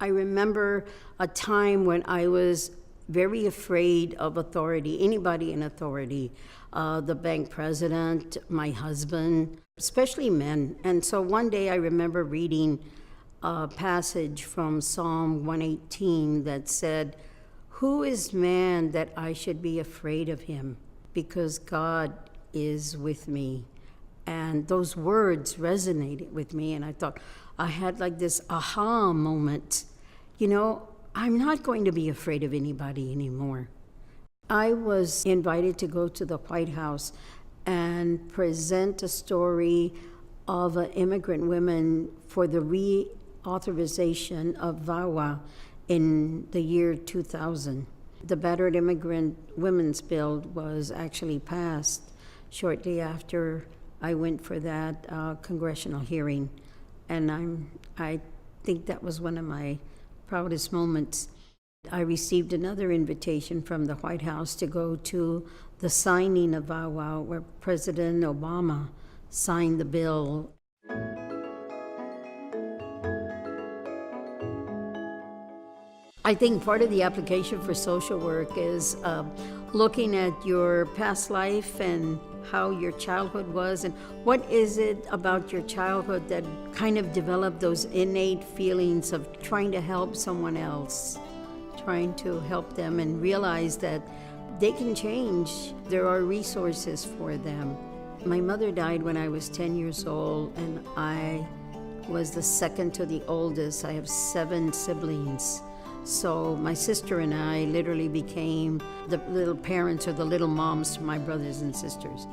I remember a time when I was very afraid of authority, anybody in authority, the bank president, my husband, especially men. And so one day I remember reading a passage from Psalm 118 that said, "Who is man that I should be afraid of him? Because God is with me." And those words resonated with me, and I thought, I had like this aha moment. You know, I'm not going to be afraid of anybody anymore. I was invited to go to the White House and present a story of immigrant women for the reauthorization of VAWA in the year 2000. The Battered Immigrant Women's Bill was actually passed shortly after I went for that congressional hearing, and I think that was one of my proudest moments. I received another invitation from the White House to go to the signing of VAWA, where President Obama signed the bill. I think part of the application for social work is looking at your past life and how your childhood was, and what is it about your childhood that kind of developed those innate feelings of trying to help someone else, trying to help them and realize that they can change. There are resources for them. My mother died when I was 10 years old, and I was the second to the oldest. I have 7 siblings. So my sister and I literally became the little parents or the little moms to my brothers and sisters.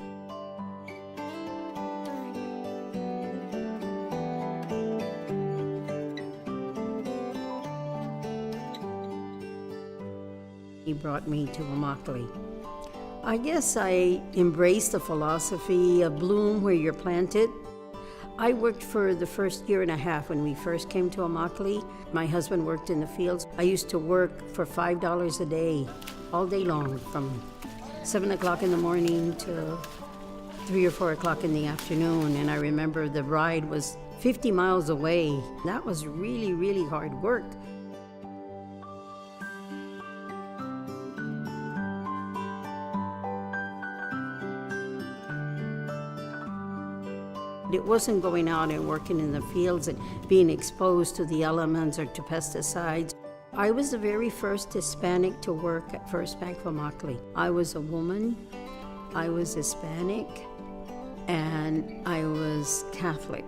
He brought me to Immokalee. I guess I embraced the philosophy of bloom where you're planted. I worked for the first year and a half when we first came to Immokalee. My husband worked in the fields. I used to work for $5 a day, all day long, from 7 o'clock in the morning to 3 or 4 o'clock in the afternoon. And I remember the ride was 50 miles away. That was really, really hard work. It wasn't going out and working in the fields and being exposed to the elements or to pesticides. I was the very first Hispanic to work at First Bank of Immokalee. I was a woman, I was Hispanic, and I was Catholic.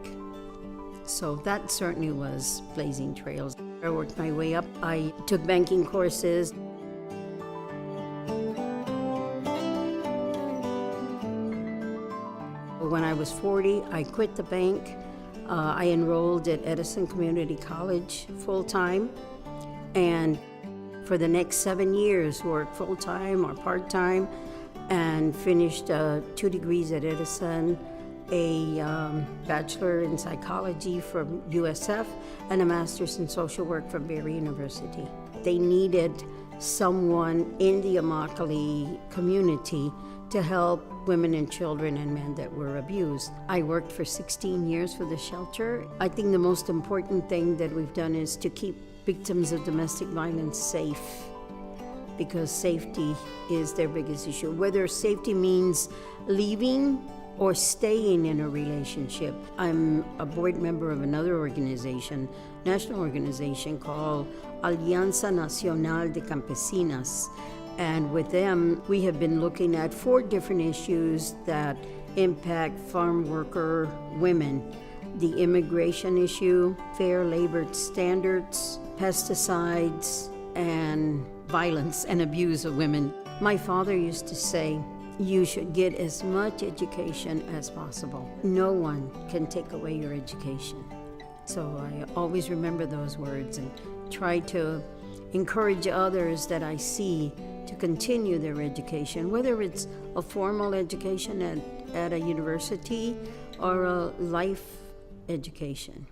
So that certainly was blazing trails. I worked my way up. I took banking courses. When I was 40, I quit the bank. I enrolled at Edison Community College full-time, and for the next 7 years worked full-time or part-time, and finished 2 degrees at Edison, a bachelor in psychology from USF, and a master's in social work from Barry University. They needed someone in the Immokalee community to help women and children and men that were abused. I worked for 16 years for the shelter. I think the most important thing that we've done is to keep victims of domestic violence safe, because safety is their biggest issue. Whether safety means leaving or staying in a relationship. I'm a board member of another organization, national organization called Alianza Nacional de Campesinas. And with them, we have been looking at 4 different issues that impact farm worker women. The immigration issue, fair labor standards, pesticides, and violence and abuse of women. My father used to say, you should get as much education as possible. No one can take away your education. So I always remember those words and try to encourage others that I see to continue their education, whether it's a formal education at a university or a life education.